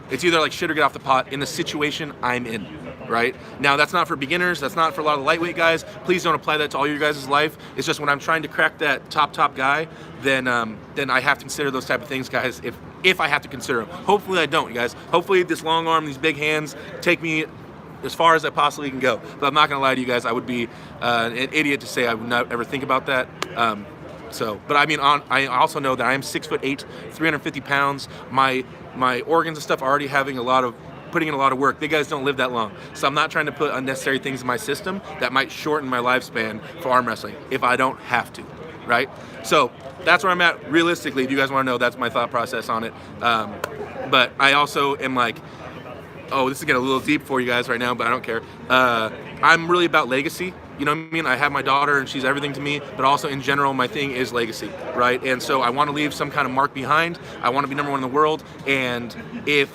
it's either like shit or get off the pot in the situation I'm in, right? Now, that's not for beginners. That's not for a lot of lightweight guys. Please don't apply that to all your guys' life. It's just when I'm trying to crack that top guy, then I have to consider those type of things, guys, if I have to consider them. Hopefully I don't, you guys. Hopefully this long arm, these big hands take me as far as I possibly can go. But I'm not going to lie to you guys. I would be an idiot to say I would not ever think about that. But I mean, I also know that I am 6'8", 350 pounds. My organs and stuff are already putting in a lot of work. They guys don't live that long. So I'm not trying to put unnecessary things in my system that might shorten my lifespan for arm wrestling if I don't have to, right? So that's where I'm at realistically. If you guys want to know, that's my thought process on it. But I also am like, oh, this is getting a little deep for you guys right now, but I don't care. I'm really about legacy. You know what I mean? I have my daughter and she's everything to me, but also in general, my thing is legacy, right? And so I want to leave some kind of mark behind. I want to be number 1 in the world. And if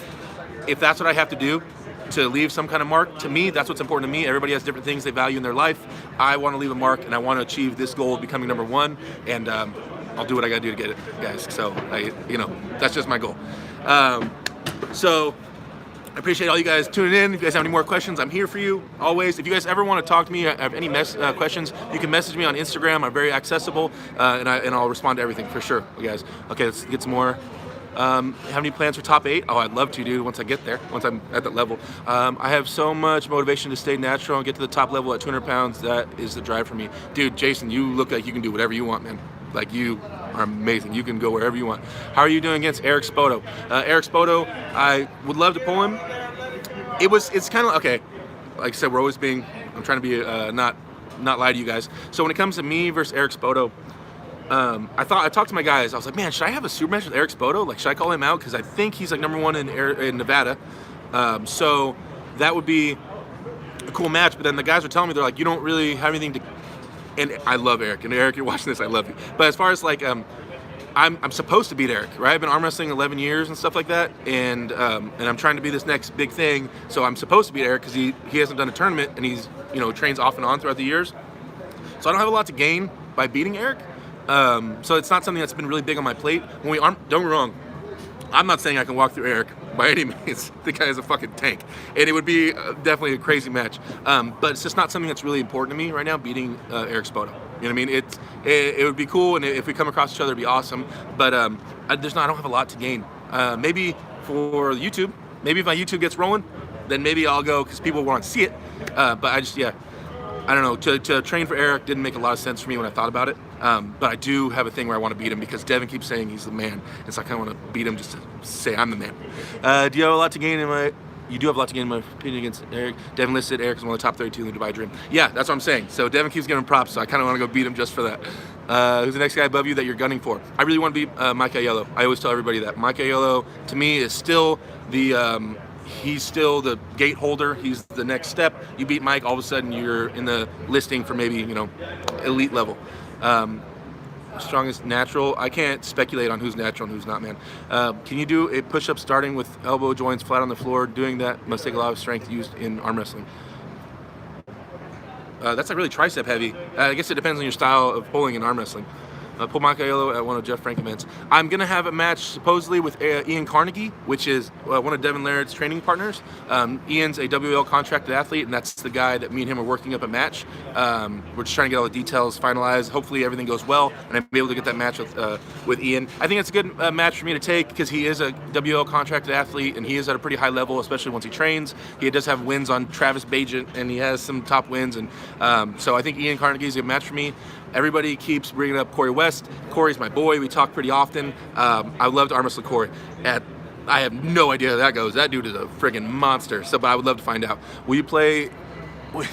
that's what I have to do to leave some kind of mark, to me, that's what's important to me. Everybody has different things they value in their life. I want to leave a mark, and I want to achieve this goal of becoming number 1. And I'll do what I got to do to get it, guys. So, that's just my goal. So I appreciate all you guys tuning in. If you guys have any more questions, I'm here for you, always. If you guys ever want to talk to me, have any questions, you can message me on Instagram. I'm very accessible, and I'll respond to everything for sure, you guys. Okay, let's get some more. Have any plans for top 8? Oh, I'd love to, dude, once I get there, once I'm at that level. I have so much motivation to stay natural and get to the top level at 200 pounds. That is the drive for me. Dude, Jason, you look like you can do whatever you want, man. Like, you are amazing. You can go wherever you want. How are you doing against Eric Spoto? Eric Spoto, I would love to pull him. It's kind of okay. Like I said, I'm trying to be not lie to you guys. So when it comes to me versus Eric Spoto, I talked to my guys. I was like, man, should I have a super match with Eric Spoto? Like, should I call him out? Because I think he's like #1 in Nevada. So that would be a cool match. But then the guys were telling me, they're like, you don't really have anything to. And I love Eric. And Eric, you're watching this, I love you. But as far as like, I'm supposed to beat Eric, right? I've been arm wrestling 11 years and stuff like that, and I'm trying to be this next big thing. So I'm supposed to beat Eric because he hasn't done a tournament, and he's trains off and on throughout the years. So I don't have a lot to gain by beating Eric. So it's not something that's been really big on my plate. Don't get me wrong, I'm not saying I can walk through Eric by any means. The guy is a fucking tank, and it would be definitely a crazy match. But it's just not something that's really important to me right now. Beating Eric Spoto. You know what I mean? It would be cool, and if we come across each other, it'd be awesome. But I don't have a lot to gain. Maybe for YouTube, maybe if my YouTube gets rolling, then maybe I'll go because people want to see it. But I don't know. To train for Eric didn't make a lot of sense for me when I thought about it. But I do have a thing where I want to beat him because Devin keeps saying he's the man, and so I kind of want to beat him just to say I'm the man. Do you have a lot to gain in my? You do have a lot to gain in my opinion against Eric. Devin listed Eric as one of the top 32 in the Dubai Dream. Yeah, that's what I'm saying. So Devin keeps giving him props, so I kind of want to go beat him just for that. Who's the next guy above you that you're gunning for? I really want to beat Mike Aiello. I always tell everybody that. Mike Aiello, to me, is still the... he's still the gate holder. He's the next step. You beat Mike, all of a sudden you're in the listing for maybe, elite level. Strongest natural. I can't speculate on who's natural and who's not, man. Can you do a push-up starting with elbow joints flat on the floor? Doing that must take a lot of strength used in arm wrestling. That's like really tricep heavy. I guess it depends on your style of pulling in arm wrestling. Pull Mike Aiello at one of Jeff Frank events. I'm going to have a match supposedly with Ian Carnegie, which is one of Devin Laird's training partners. Ian's a WL contracted athlete, and that's the guy that me and him are working up a match. We're just trying to get all the details finalized. Hopefully everything goes well, and I'll be able to get that match with Ian. I think it's a good match for me to take because he is a WL contracted athlete, and he is at a pretty high level, especially once he trains. He does have wins on Travis Bajent, and he has some top wins. And so I think Ian Carnegie is a good match for me. Everybody keeps bringing up Corey West. Corey's my boy. We talk pretty often. I love to arm wrestle Corey. I have no idea how that goes. That dude is a friggin' monster. So, but I would love to find out. Will you play? What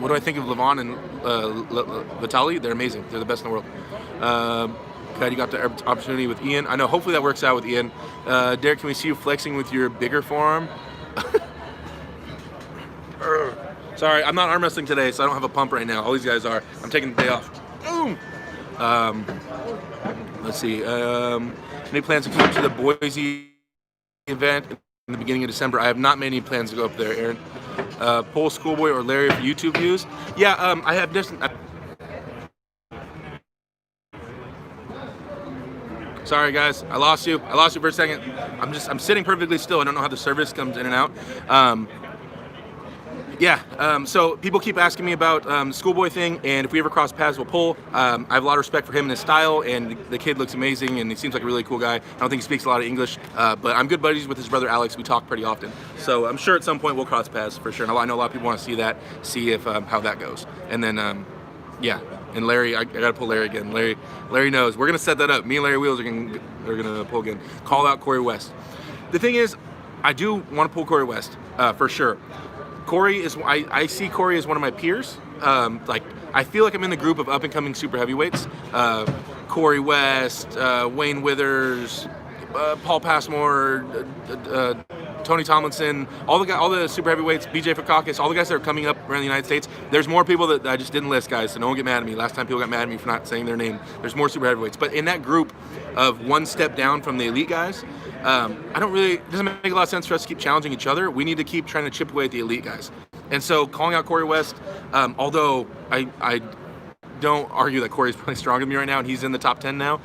do I think of Levon and Vitali? They're amazing. They're the best in the world. Glad you got the opportunity with Ian. I know. Hopefully that works out with Ian. Derek, can we see you flexing with your bigger forearm? Sorry, I'm not arm wrestling today, so I don't have a pump right now. All these guys are. I'm taking the day off. Boom. Let's see. Any plans to come to the Boise event in the beginning of December? I have not made any plans to go up there, Aaron. Pull Schoolboy or Larry for YouTube views? Yeah, I have just... Sorry, guys. I lost you. For a second. I'm sitting perfectly still. I don't know how the service comes in and out. So people keep asking me about the Schoolboy thing, and if we ever cross paths, we'll pull. I have a lot of respect for him and his style, and the kid looks amazing, and he seems like a really cool guy. I don't think he speaks a lot of English, but I'm good buddies with his brother Alex. We talk pretty often, so I'm sure at some point we'll cross paths for sure. And I know a lot of people want to see if how that goes. And then, and Larry, I gotta pull Larry again. Larry knows. We're gonna set that up. Me and Larry Wheels are gonna pull again. Call out Corey West. The thing is, I do want to pull Corey West for sure. Corey is, I see Corey as one of my peers. I feel like I'm in the group of up-and-coming super heavyweights. Corey West, Wayne Withers, Paul Passmore, Tony Tomlinson, all the super heavyweights, BJ Fakakis, all the guys that are coming up around the United States. There's more people that I just didn't list, guys, so no one get mad at me. Last time people got mad at me for not saying their name. There's more super heavyweights. But in that group of one step down from the elite guys, it doesn't make a lot of sense for us to keep challenging each other. We need to keep trying to chip away at the elite guys. And so calling out Corey West, although I don't argue that Corey's probably stronger than me right now, and he's in the top 10 now.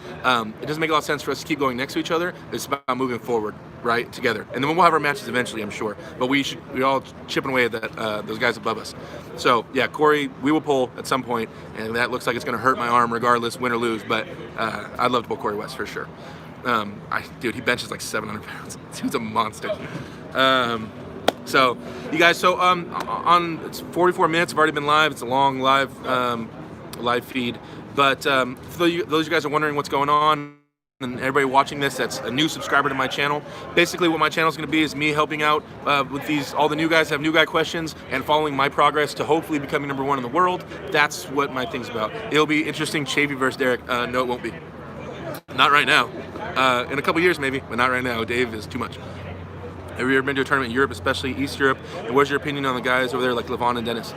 It doesn't make a lot of sense for us to keep going next to each other. It's about moving forward, right, together. And then we'll have our matches eventually, I'm sure. But we're all chipping away at that, those guys above us. So, yeah, Corey, we will pull at some point, and that looks like it's going to hurt my arm regardless, win or lose. But I'd love to pull Corey West for sure. Dude, he benches like 700 pounds. He's a monster. So, you guys, it's 44 minutes. I've already been live. It's a long live feed. But for those of you guys are wondering what's going on, and everybody watching this that's a new subscriber to my channel, basically what my channel is going to be is me helping out with all the new guys have new guy questions and following my progress to hopefully becoming #1 in the world. That's what my thing's about. It'll be interesting, Chavy versus Derek. No, it won't be. Not right now. In a couple years maybe, but not right now. Dave is too much. Have you ever been to a tournament in Europe, especially East Europe? And what's your opinion on the guys over there like Levon and Dennis?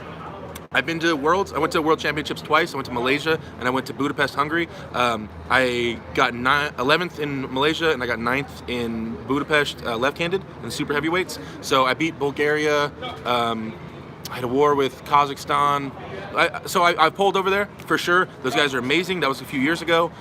I've been to Worlds. I went to World Championships twice. I went to Malaysia and I went to Budapest, Hungary. I got 11th in Malaysia and I got 9th in Budapest, left-handed in super heavyweights. So I beat Bulgaria. I had a war with Kazakhstan. I pulled over there for sure. Those guys are amazing. That was a few years ago.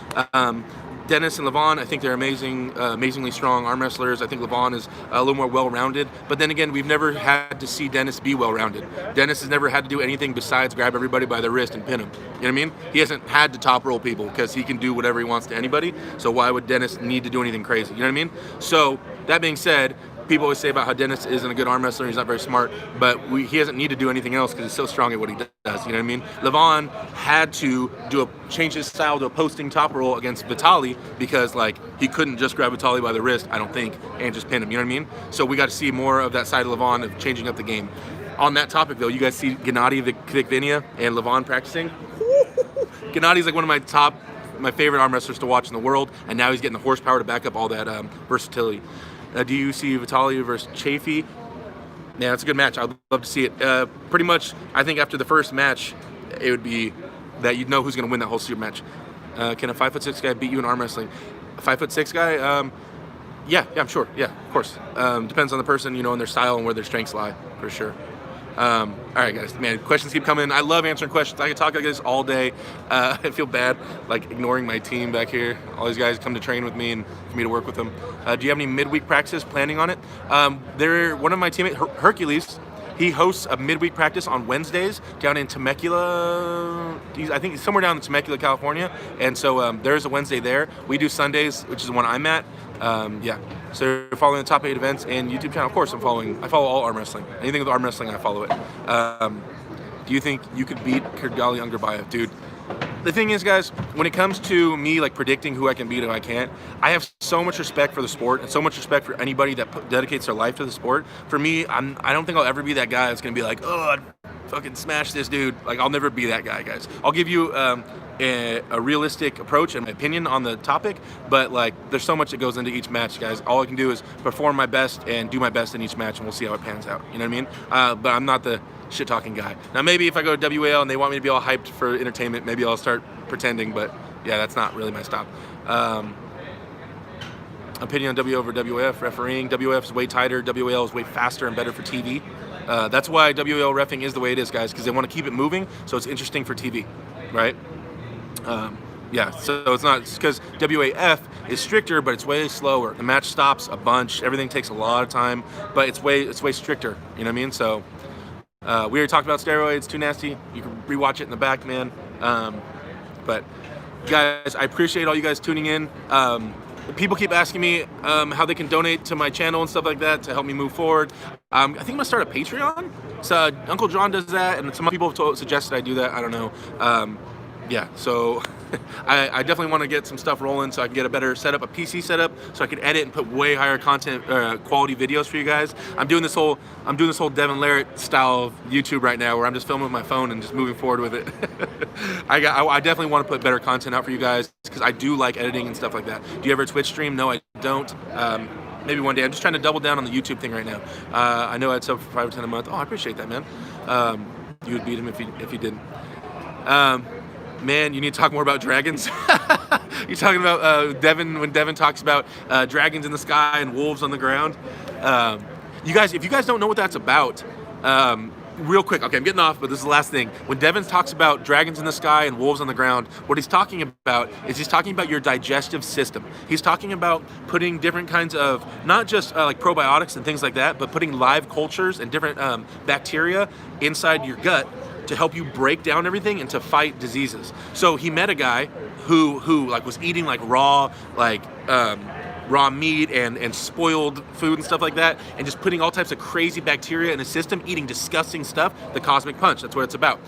Dennis and Levon, I think they're amazingly strong arm wrestlers. I think Levon is a little more well-rounded. But then again, we've never had to see Dennis be well-rounded. Dennis has never had to do anything besides grab everybody by the wrist and pin them. You know what I mean? He hasn't had to top roll people because he can do whatever he wants to anybody. So why would Dennis need to do anything crazy? You know what I mean? So that being said, people always say about how Dennis isn't a good arm wrestler, he's not very smart, but he doesn't need to do anything else because he's so strong at what he does, you know what I mean? Levon had to change his style to a posting top roll against Vitali because like he couldn't just grab Vitali by the wrist, I don't think, and just pin him, you know what I mean? So we got to see more of that side of Levon of changing up the game. On that topic though, you guys see Gennady Vikvinia and Levon practicing? Gennady's like one of my favorite arm wrestlers to watch in the world, and now he's getting the horsepower to back up all that versatility. Do you see Vitali versus Chafee? Yeah, that's a good match. I'd love to see it. Pretty much, I think after the first match, it would be that you'd know who's going to win that whole super match. Can a 5'6" guy beat you in arm wrestling? A 5'6" guy? Yeah, I'm sure. Yeah, of course. Depends on the person, you know, and their style and where their strengths lie, for sure. All right, guys, man, questions keep coming. I love answering questions. I could talk like this all day. I feel bad, like, ignoring my team back here. All these guys come to train with me and for me to work with them. Do you have any midweek practices planning on it? One of my teammates, Hercules, he hosts a midweek practice on Wednesdays down in Temecula. I think he's somewhere down in Temecula, California. And so there's a Wednesday there. We do Sundays, which is the one I'm at. Yeah. So you're following the top 8 events and YouTube channel. Of course, I follow all arm wrestling. Anything with arm wrestling, I follow it. Do you think you could beat Kurgali Ungarbayev? Dude, the thing is, guys, when it comes to me like predicting who I can beat and who I can't, I have so much respect for the sport and so much respect for anybody that dedicates their life to the sport. For me, I don't think I'll ever be that guy that's gonna be like, oh, I'd fucking smash this dude. Like, I'll never be that guy, guys. I'll give you a realistic approach and my opinion on the topic, but like, there's so much that goes into each match, guys. All I can do is perform my best and do my best in each match, and we'll see how it pans out. You know what I mean? But I'm not the shit-talking guy. Now, maybe if I go to WAL and they want me to be all hyped for entertainment, maybe I'll start pretending, but yeah, that's not really my style. Opinion on W over WAF refereeing. WAF is way tighter. WAL is way faster and better for TV. That's why WAL reffing is the way it is, guys, because they want to keep it moving, so it's interesting for TV, right? Yeah, so it's not because WAF is stricter, but it's way slower. The match stops a bunch. Everything takes a lot of time, but it's way stricter. You know what I mean? So we already talked about steroids. Too nasty. You can rewatch it in the back, man. But guys, I appreciate all you guys tuning in. People keep asking me how they can donate to my channel and stuff like that to help me move forward. I think I'm gonna start a Patreon. So Uncle John does that, and some people have suggested I do that. I don't know. Yeah, so I definitely want to get some stuff rolling so I can get a better setup, a PC setup, so I can edit and put way higher content, quality videos for you guys. I'm doing this whole Devin Larrett style of YouTube right now, where I'm just filming with my phone and just moving forward with it. I definitely want to put better content out for you guys because I do like editing and stuff like that. Do you ever Twitch stream? No, I don't. Maybe one day. I'm just trying to double down on the YouTube thing right now. I know I'd sub for 5 or 10 a month. Oh, I appreciate that, man. You would beat him if you didn't. Man, you need to talk more about dragons. You're talking about Devin, when Devin talks about dragons in the sky and wolves on the ground. You guys, if you guys don't know what that's about, real quick, okay, I'm getting off, but this is the last thing. When Devin talks about dragons in the sky and wolves on the ground, what he's talking about is he's talking about your digestive system. He's talking about putting different kinds of, not just like probiotics and things like that, but putting live cultures and different bacteria inside your gut to help you break down everything and to fight diseases. So he met a guy who like was eating like raw, like raw meat and spoiled food and stuff like that, and just putting all types of crazy bacteria in the system, eating disgusting stuff. The cosmic punch, that's what it's about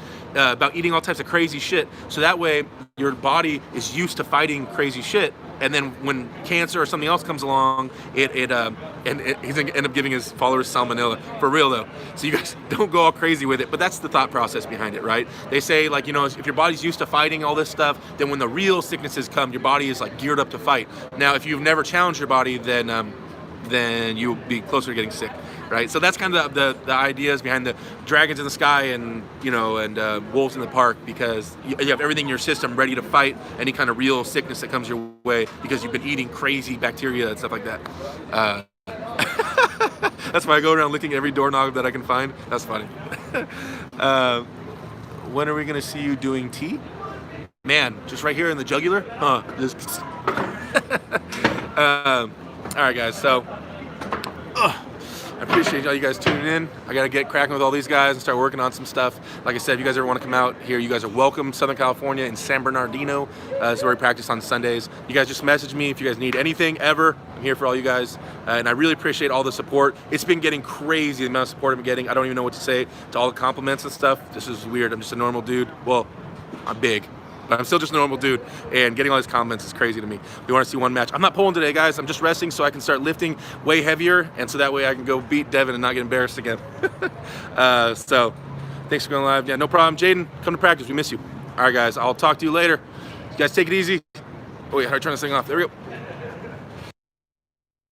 eating all types of crazy shit, so that way your body is used to fighting crazy shit, and then when cancer or something else comes along, and he's gonna end up giving his followers salmonella, for real though. So you guys don't go all crazy with it, but that's the thought process behind it, right? They say, like, you know, if your body's used to fighting all this stuff, then when the real sicknesses come, your body is like geared up to fight. Now, if you've never challenged your body, then you'll be closer to getting sick, right? So that's kind of the ideas behind the dragons in the sky and, you know, and wolves in the park, because you have everything in your system ready to fight any kind of real sickness that comes your way because you've been eating crazy bacteria and stuff like that. That's why I go around licking every doorknob that I can find. That's funny. When are we gonna see you doing tea? Man, just right here in the jugular? Huh. Just all right, guys, so I appreciate all you guys tuning in. I got to get cracking with all these guys and start working on some stuff. Like I said, if you guys ever want to come out here, you guys are welcome. Southern California in San Bernardino is where we practice on Sundays. You guys just message me if you guys need anything ever. I'm here for all you guys, and I really appreciate all the support. It's been getting crazy, the amount of support I've been getting. I don't even know what to say to all the compliments and stuff. This is weird. I'm just a normal dude. Well, I'm big, but I'm still just a normal dude, and getting all these comments is crazy to me. We want to see one match. I'm not pulling today, guys. I'm just resting so I can start lifting way heavier, and so that way I can go beat Devin and not get embarrassed again. So thanks for going live. Yeah, no problem. Jaden, come to practice. We miss you. All right, guys. I'll talk to you later. You guys take it easy. Oh, wait, how do I turn this thing off? There we go.